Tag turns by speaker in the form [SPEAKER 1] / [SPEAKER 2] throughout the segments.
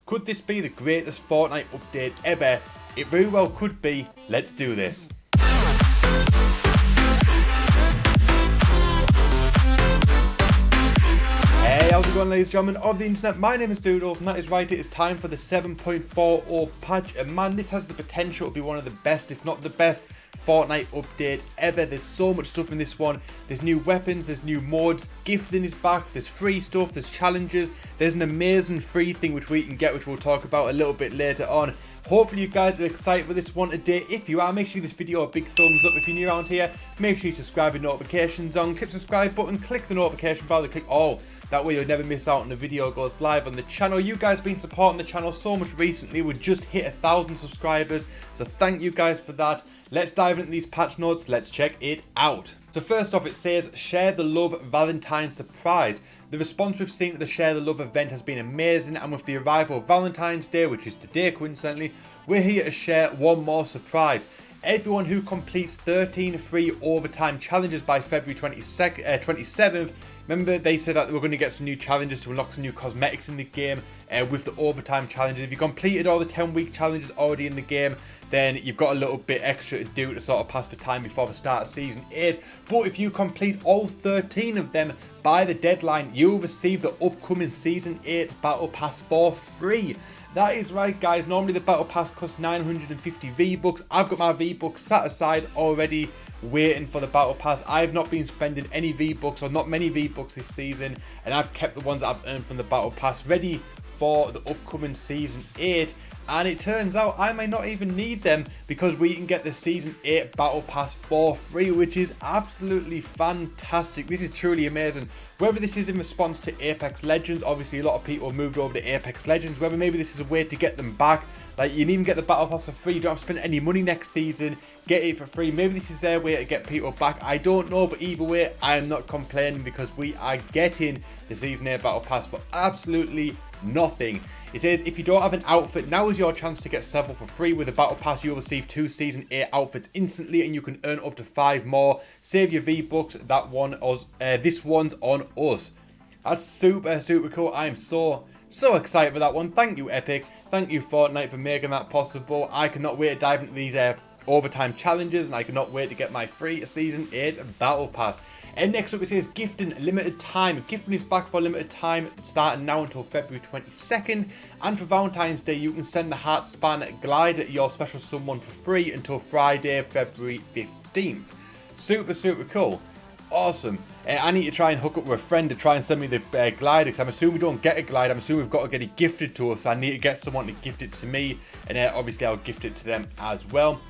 [SPEAKER 1] Could this be the greatest Fortnite update ever? It very well could be. Let's do this. Hey, how's it going, ladies and gentlemen of the internet? My name is Doodles, and that is right, it is time for the 7.40 patch. And man, this has the potential to be one of the best, if not the best, Fortnite update ever. There's so much stuff in this one. There's new weapons, there's new mods, gifting is back, there's free stuff, there's challenges, there's an amazing free thing which we can get, which we'll talk about a little bit later on. Hopefully you guys are excited for this one today. If you are, make sure you give this video a big thumbs up. If you're new around here, make sure you subscribe with notifications on. Click the subscribe button, click the notification bell, click all. That way you'll never miss out when the video goes live on the channel. You guys have been supporting the channel so much recently. We just hit 1,000 subscribers, so thank you guys for that. Let's dive into these patch notes. Let's check it out. So first off, it says, share the love Valentine's surprise. The response we've seen to the Share the Love event has been amazing, and with the arrival of Valentine's Day, which is today coincidentally, we're here to share one more surprise. Everyone who completes 13 free overtime challenges by February 27th, remember they said that they were going to get some new challenges to unlock some new cosmetics in the game with the overtime challenges. If you completed all the 10-week challenges already in the game, then you've got a little bit extra to do to sort of pass the time before the start of Season 8. But if you complete all 13 of them by the deadline, you'll receive the upcoming Season 8 Battle Pass for free. That is right, guys. Normally the Battle Pass costs 950 V-Bucks. I've got my V-Bucks set aside already, waiting for the Battle Pass. I have not been spending any V-Bucks, or not many V-Bucks this season, and I've kept the ones that I've earned from the Battle Pass ready for the upcoming Season 8. And it turns out I may not even need them, because we can get the Season 8 Battle Pass for free, which is absolutely fantastic. This is truly amazing. Whether this is in response to Apex Legends, obviously a lot of people moved over to Apex Legends, whether maybe this is a way to get them back, like you can even get the Battle Pass for free, you don't have to spend any money next season, get it for free. Maybe this is their way to get people back, I don't know, but either way, I am not complaining, because we are getting the Season 8 Battle Pass for absolutely nothing. It says, if you don't have an outfit, now is your chance to get several for free. With the Battle Pass, you'll receive 2 Season 8 outfits instantly, and you can earn up to 5 more. Save your V-Bucks, this one's on us. That's super cool. I am so excited for that one. Thank you, Epic. Thank you, Fortnite, for making that possible. I cannot wait to dive into these overtime challenges, and I cannot wait to get my free Season 8 Battle Pass. And next up it says gifting limited time. Gifting is back for limited time, starting now until February 22nd. And for Valentine's Day, you can send the Heart Span Glide to your special someone for free until Friday, February 15th. Super cool. Awesome. I need to try and hook up with a friend to try and send me the glide, because I'm assuming we don't get a glide. I'm assuming we've got to get it gifted to us. So I need to get someone to gift it to me, and obviously I'll gift it to them as well.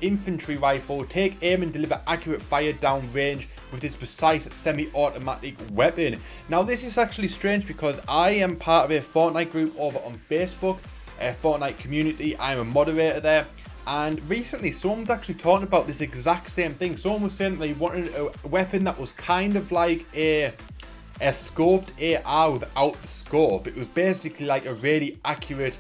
[SPEAKER 1] Infantry rifle. Take aim and deliver accurate fire down range with this precise semi-automatic weapon. Now this is actually strange, because I am part of a Fortnite group over on Facebook, a Fortnite community. I'm a moderator there, and recently someone's actually talking about this exact same thing. Someone was saying they wanted a weapon that was kind of like a scoped AR without the scope. It was basically like a really accurate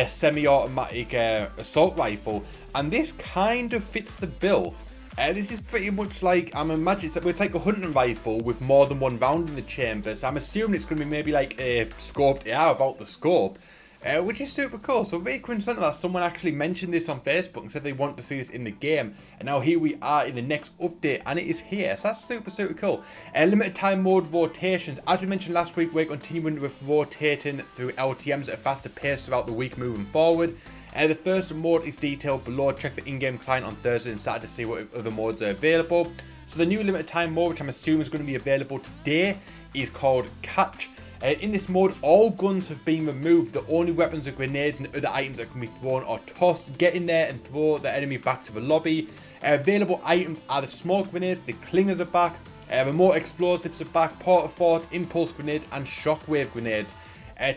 [SPEAKER 1] semi-automatic assault rifle, and this kind of fits the bill. This is pretty much like, I'm imagining it's like a hunting rifle with more than one round in the chamber, so I'm assuming it's going to be maybe like a scoped AR without the scope, which is super cool. So very coincidental that someone actually mentioned this on Facebook and said they want to see this in the game, and now here we are in the next update, and it is here. So that's super cool. Limited time mode rotations. As we mentioned last week, we're continuing with rotating through LTMs at a faster pace throughout the week moving forward. The first mode is detailed below. Check the in-game client on Thursday and Saturday to see what other modes are available. So the new limited time mode, which I'm assuming is going to be available today, is called Catch. In this mode, all guns have been removed. The only weapons are grenades and other items that can be thrown or tossed. Get in there and throw the enemy back to the lobby. Available items are the smoke grenades, the clingers are back, remote explosives are back, porta forts, impulse grenades, and shockwave grenades.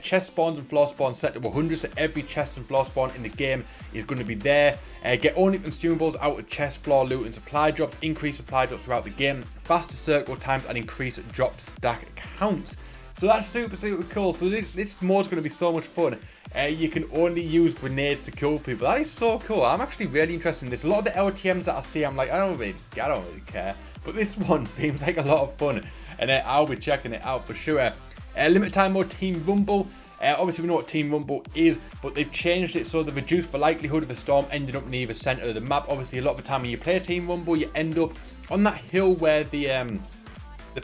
[SPEAKER 1] Chest spawns and floor spawns set to 100, so every chest and floor spawn in the game is going to be there. Get only consumables out of chest, floor loot and supply drops. Increase supply drops throughout the game. Faster circle times and increase drop stack counts. So that's super cool. So this mod's going to be so much fun. You can only use grenades to kill people. That is so cool. I'm actually really interested in this. A lot of the LTMs that I see, I'm like, I don't really care. But this one seems like a lot of fun, and I'll be checking it out for sure. Limited time mode Team Rumble. Obviously we know what Team Rumble is, but they've changed it so they've reduced the likelihood of a storm ending up near the centre of the map. Obviously a lot of the time when you play Team Rumble, you end up on that hill where the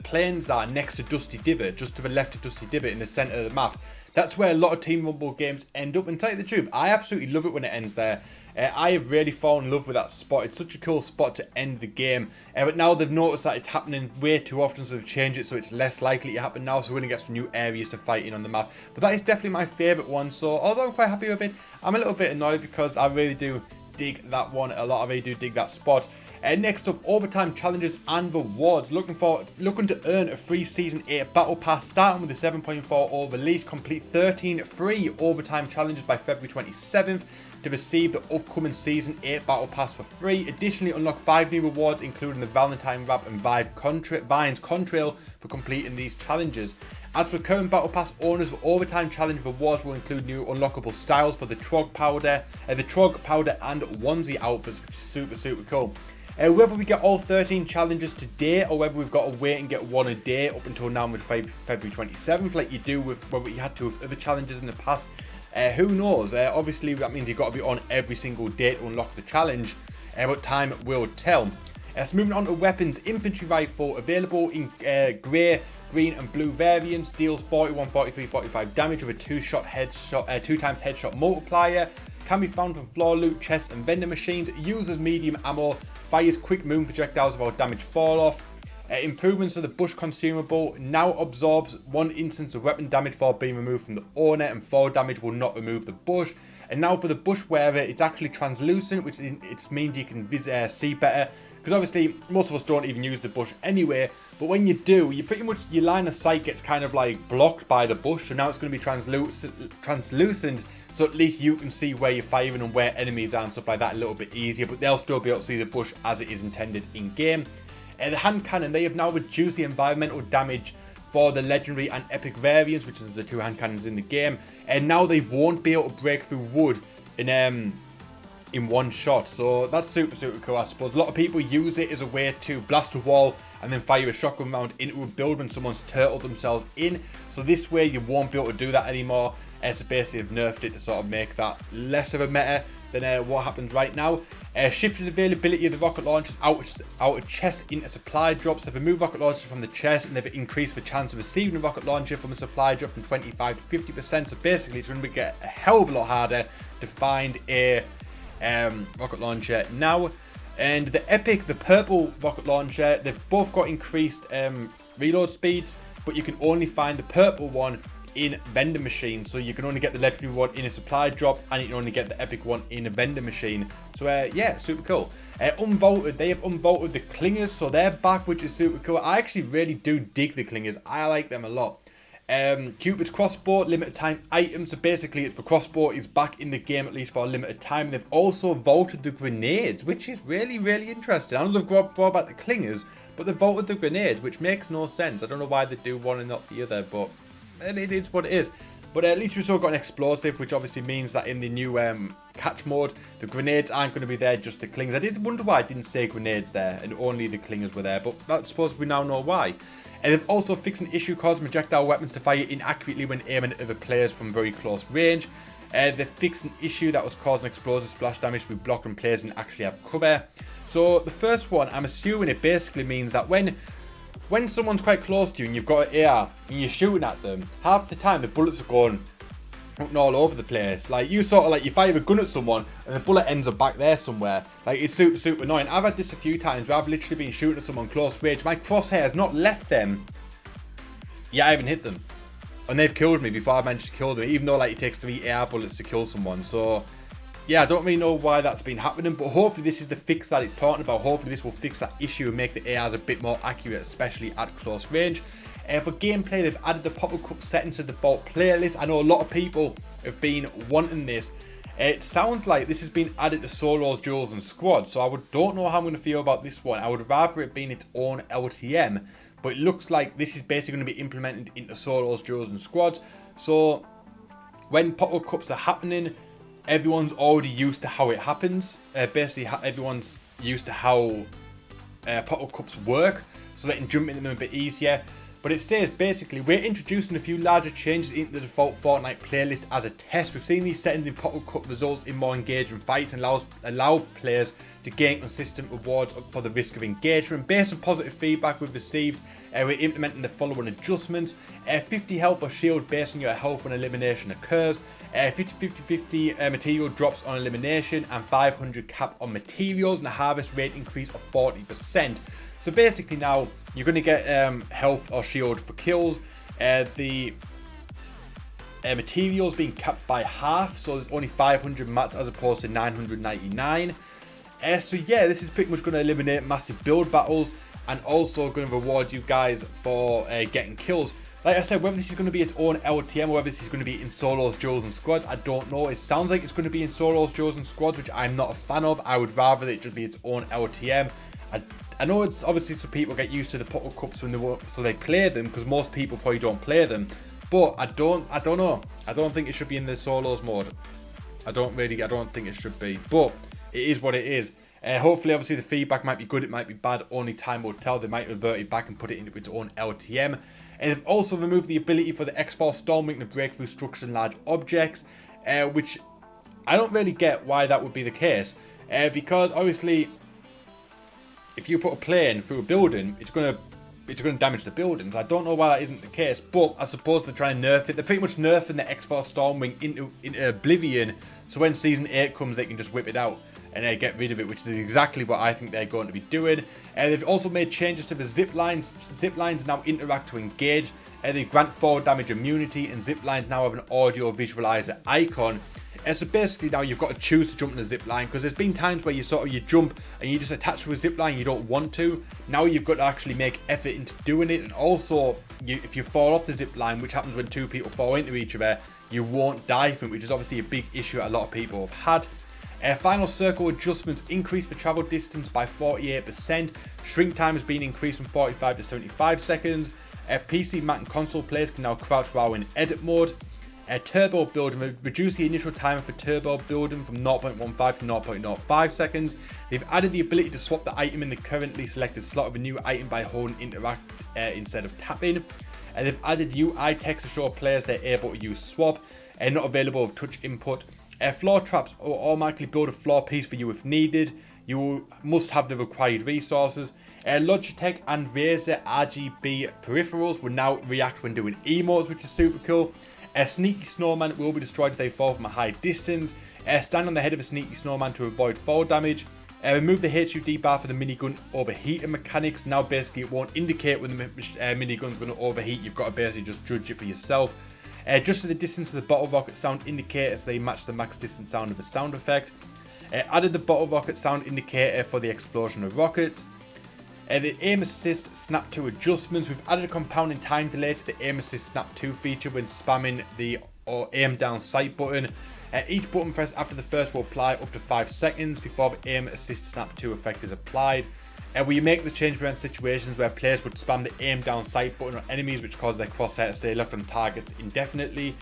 [SPEAKER 1] planes are next to Dusty Divot, just to the left of Dusty Divot in the centre of the map. That's where a lot of Team Rumble games end up, and to tell you the truth, I absolutely love it when it ends there. I have really fallen in love with that spot. It's such a cool spot to end the game, but now they've noticed that it's happening way too often, so they've changed it so it's less likely to happen now, so we're going to get some new areas to fight in on the map. But that is definitely my favourite one, so although I'm quite happy with it, I'm a little bit annoyed because I really do dig that one a lot. I really do dig that spot. Next up, overtime challenges and rewards. Looking to earn a free Season 8 Battle Pass, starting with the 7.40 release. Complete 13 free overtime challenges by February 27th to receive the upcoming Season 8 Battle Pass for free. Additionally, unlock 5 new rewards, including the Valentine Wrap and Vine's Contrail for completing these challenges. As for current Battle Pass owners, the overtime challenge rewards will include new unlockable styles for the Trog Powder and onesie outfits, which is super cool. Whether we get all 13 challenges today or whether we've got to wait and get one a day up until now with February 27th, like you do with what you had to with other challenges in the past, who knows? Obviously, that means you've got to be on every single day to unlock the challenge, but time will tell. So moving on to weapons, infantry rifle available in grey, green and blue variants, deals 41, 43, 45 damage with a 2 times headshot multiplier. Can be found from floor loot, chests and vending machines. Uses medium ammo. Fires quick moon projectiles without damage fall off. Improvements to the bush consumable. Now absorbs 1 instance of weapon damage for being removed from the owner, and 4 damage will not remove the bush. And now for the bush wearer, it's actually translucent, which it means you can see better. Because obviously most of us don't even use the bush anyway, but when you do, you pretty much, your line of sight gets kind of like blocked by the bush, so now it's going to be translucent, so at least you can see where you're firing and where enemies are and stuff like that a little bit easier, but they'll still be able to see the bush as it is intended in game. The hand cannon, they have now reduced the environmental damage for the legendary and epic variants, which is the 2 hand cannons in the game, and now they won't be able to break through wood in one shot, so that's super cool. I suppose a lot of people use it as a way to blast a wall and then fire a shotgun round into a build when someone's turtled themselves in, so this way you won't be able to do that anymore. So basically they've nerfed it to sort of make that less of a meta than what happens right now. Shifted availability of the rocket launchers out of chests into supply drops. They've removed rocket launchers from the chest and they've increased the chance of receiving a rocket launcher from a supply drop from 25 to 50%, so basically it's going to get a hell of a lot harder to find a rocket launcher now. And the epic, the purple rocket launcher, they've both got increased reload speeds, but you can only find the purple one in vending machines, so you can only get the legendary one in a supply drop and you can only get the epic one in a vending machine. So yeah, super cool. Unvaulted, they have unvaulted the clingers, so they're back, which is super cool. I actually really do dig the clingers. I like them a lot. Cupid's crossbow, limited time items, so basically it's the crossbow is back in the game at least for a limited time. They've also vaulted the grenades, which is really interesting. I know they've brought back the clingers, but they've vaulted the grenades, which makes no sense. I don't know why they do one and not the other, but it is what it is. But at least we've still got an explosive, which obviously means that in the new catch mode, the grenades aren't going to be there, just the clingers. I did wonder why I didn't say grenades there and only the clingers were there, but I suppose we now know why. And they've also fixed an issue causing projectile weapons to fire inaccurately when aiming at other players from very close range. They've fixed an issue that was causing explosive splash damage to be blocked when players didn't actually have cover. So the first one, I'm assuming it basically means that when someone's quite close to you and you've got an AR and you're shooting at them, half the time the bullets are going all over the place. Like you sort of like you fire a gun at someone and the bullet ends up back there somewhere. Like it's super annoying. I've had this a few times where I've literally been shooting at someone close range. My crosshair has not left them. Yeah, I haven't hit them. And they've killed me before I managed to kill them, even though like it takes 3 AR bullets to kill someone. So yeah, I don't really know why that's been happening, but hopefully this is the fix that it's talking about. Hopefully this will fix that issue and make the ARs a bit more accurate, especially at close range. For gameplay, they've added the pop-up cup setting to the default playlist. I know a lot of people have been wanting this. It sounds like this has been added to solos, duels and squads, so don't know how I'm going to feel about this one. I would rather it being its own LTM, but it looks like this is basically going to be implemented into solos, duels and squads. So when pop-up cups are happening, everyone's already used to how it happens. Basically, everyone's used to how pop-up cups work, so they can jump into them a bit easier. But it says basically, we're introducing a few larger changes into the default Fortnite playlist as a test. We've seen these settings in Battle Cup results in more engaging fights and allow players to gain consistent rewards for the risk of engagement. Based on positive feedback we've received, we're implementing the following adjustments. 50 health or shield based on your health when elimination occurs. 50-50-50 material drops on elimination, and 500 cap on materials, and a harvest rate increase of 40%. So basically now you're going to get health or shield for kills. The materials being capped by half, so there's only 500 mats as opposed to 999. So yeah, this is pretty much going to eliminate massive build battles, and also going to reward you guys for getting kills. Like I said, whether this is going to be its own LTM or whether this is going to be in solos, duos and squads, I don't know. It sounds like it's going to be in solos, duos and squads, which I'm not a fan of. I would rather it just be its own LTM. I know it's obviously so people get used to the Battle Cups when they play them, because most people probably don't play them. But I don't know. I don't think it should be in the solos mode. I don't think it should be. But it is what it is. Hopefully, obviously, the feedback might be good, it might be bad, only time will tell. They might revert it back and put it into its own LTM. And they've also removed the ability for the X-Force Stormwing to break through structures and large objects, which I don't really get why that would be the case. Because, obviously, if you put a plane through a building, it's going to damage the buildings. I don't know why that isn't the case, but I suppose they're trying to nerf it. They're pretty much nerfing the X-Force Stormwing into oblivion, so when Season 8 comes, they can just whip it out and get rid of it, which is exactly what I think they're going to be doing. They've also made changes to the zip lines. Zip lines now interact to engage. They grant fall damage immunity, and zip lines now have an audio visualizer icon. So basically now you've got to choose to jump in the zip line, because there's been times where you jump and you just attach to a zip line, you don't want to. Now you've got to actually make effort into doing it, and also if you fall off the zip line, which happens when two people fall into each other, you won't die from it, which is obviously a big issue a lot of people have had. Final circle adjustments increased the travel distance by 48%. Shrink time has been increased from 45 to 75 seconds. PC, Mac and console players can now crouch while in edit mode. Turbo building, reduce the initial timer for turbo building from 0.15 to 0.05 seconds. They've added the ability to swap the item in the currently selected slot of a new item by holding interact instead of tapping. They've added UI text to show players they're able to use swap, not available with touch input. Floor traps will automatically build a floor piece for you if needed. You must have the required resources. Logitech and Razer RGB peripherals will now react when doing emotes, which is super cool. A sneaky snowman will be destroyed if they fall from a high distance. Stand on the head of a sneaky snowman to avoid fall damage. Remove the HUD bar for the minigun overheating mechanics. Now basically it won't indicate when the minigun's going to overheat. You've got to basically just judge it for yourself. Just to the distance of the bottle rocket sound indicator, so they match the max distance sound of the sound effect. Added the bottle rocket sound indicator for the explosion of rockets. The aim assist snap 2 adjustments. We've added a compounding time delay to the aim assist snap 2 feature when spamming the aim down sight button. Each button press after the first will apply up to 5 seconds before the aim assist snap 2 effect is applied. We make the change prevent situations where players would spam the aim down sight button on enemies, which causes their crosshair to stay locked on targets indefinitely.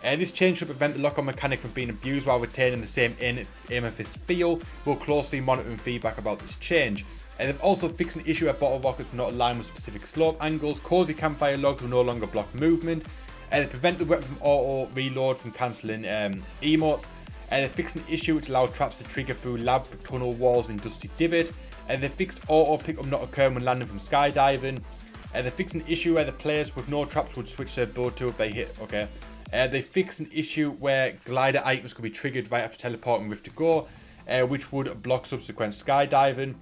[SPEAKER 1] This change should prevent the lock-on mechanic from being abused while retaining the same aim assist feel. We're closely monitoring feedback about this change. They've also fixed an issue where bottle rockets will not align with specific slope angles. Cozy campfire logs will no longer block movement. They prevent the weapon from auto reload from cancelling emotes. They fixed an issue which allowed traps to trigger through lab tunnel walls in Dusty Divot. They fixed auto pickup not occurring when landing from skydiving. They fixed an issue where the players with no traps would switch their build to if they hit. Okay. They fixed an issue where glider items could be triggered right after teleporting Rift to go, which would block subsequent skydiving.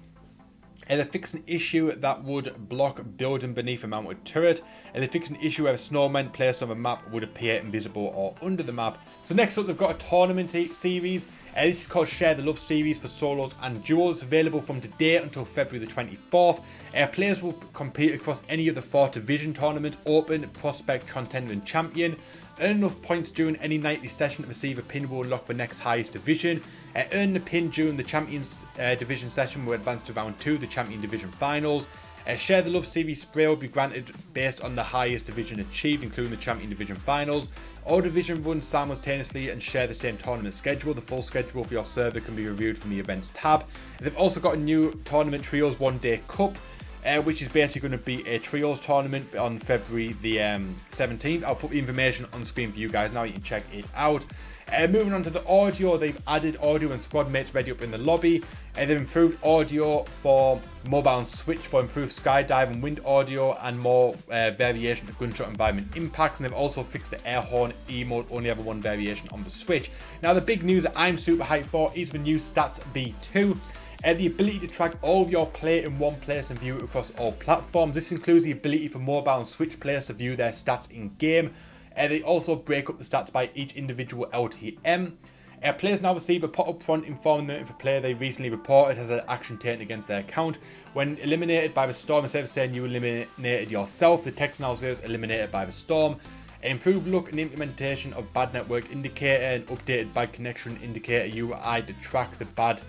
[SPEAKER 1] They fixed an issue that would block building beneath a mounted turret. They fixed an issue where snowmen placed on the map would appear invisible or under the map. So next up, they've got a tournament series. This is called Share the Love series for solos and duos, available from today until February the 24th. Players will compete across any of the 4 division tournaments: Open, Prospect, Contender and Champion. Earn enough points during any nightly session to receive a pin will unlock the next highest division. Earn the pin during the Champions Division session will advance to round 2, the Champion Division Finals. Share the Love series spray will be granted based on the highest division achieved, including the Champion Division Finals. All division run simultaneously and share the same tournament schedule. The full schedule for your server can be reviewed from the events tab. They've also got a new tournament trios 1-day cup. which is basically going to be a trios tournament on February the 17th. I'll put the information on screen for you guys now. You can check it out. Moving on to the audio, they've added audio and squad mates ready up in the lobby. They've improved audio for mobile and Switch for improved skydive and wind audio and more variation of gunshot environment impacts. And they've also fixed the air horn emote, only have one variation on the Switch. Now the big news that I'm super hyped for is the new Stats V2. The ability to track all of your play in one place and view it across all platforms. This includes the ability for mobile and Switch players to view their stats in game. They also break up the stats by each individual LTM. Players now receive a pop-up front informing them if a player they recently reported has an action taken against their account. When eliminated by the storm, instead of saying you eliminated yourself, the text now says eliminated by the storm. Improved look and implementation of bad network indicator and updated bad connection indicator UI to track the bad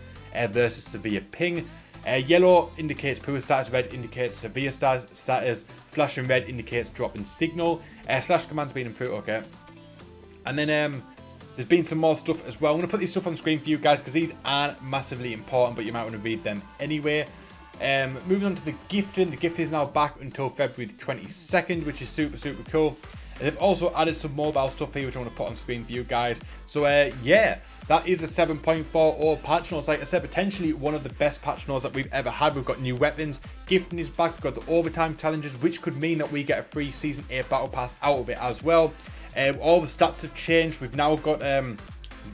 [SPEAKER 1] versus severe ping. Yellow indicates poor status, red indicates severe status, flashing red indicates drop in signal. Slash command's been improved, okay. And then there's been some more stuff as well. I'm going to put this stuff on screen for you guys because these aren't massively important, but you might want to read them anyway. Moving on to the gifting. The gift is now back until February the 22nd, which is super cool. And they've also added some mobile stuff here, which I want to put on screen for you guys. So yeah, that is the 7.40 patch notes. Like I said, potentially one of the best patch notes that we've ever had. We've got new weapons, gifting is back, we've got the overtime challenges, which could mean that we get a free Season 8 Battle Pass out of it as well. All the stats have changed. We've now got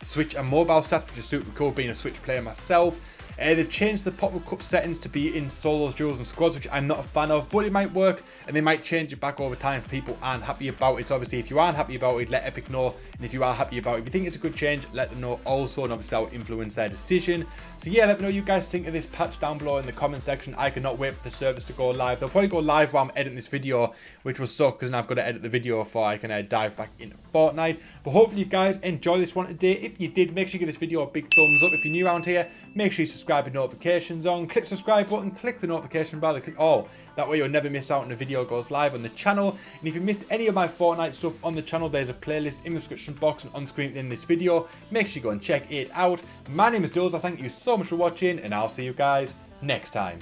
[SPEAKER 1] Switch and mobile stats, which is super cool, being a Switch player myself. They've changed the Pop-Up Cup settings to be in solos, duos and squads, which I'm not a fan of, but it might work, and they might change it back over time if people aren't happy about it. So obviously, if you aren't happy about it, let Epic know, and if you are happy about it, if you think it's a good change, let them know also, and obviously that will influence their decision. So yeah, let me know what you guys think of this patch down below in the comment section. I cannot wait for the service to go live. They'll probably go live while I'm editing this video, which will suck because now I've got to edit the video before I can dive back into Fortnite. But hopefully you guys enjoy this one today. If you did, make sure you give this video a big thumbs up. If you're new around here, make sure you subscribe with notifications on. Click subscribe button, click the notification bell, click all. That way you'll never miss out when the video goes live on the channel. And if you missed any of my Fortnite stuff on the channel, there's a playlist in the description box and on screen in this video. Make sure you go and check it out. My name is Doodles. I thank you so much for watching, and I'll see you guys next time.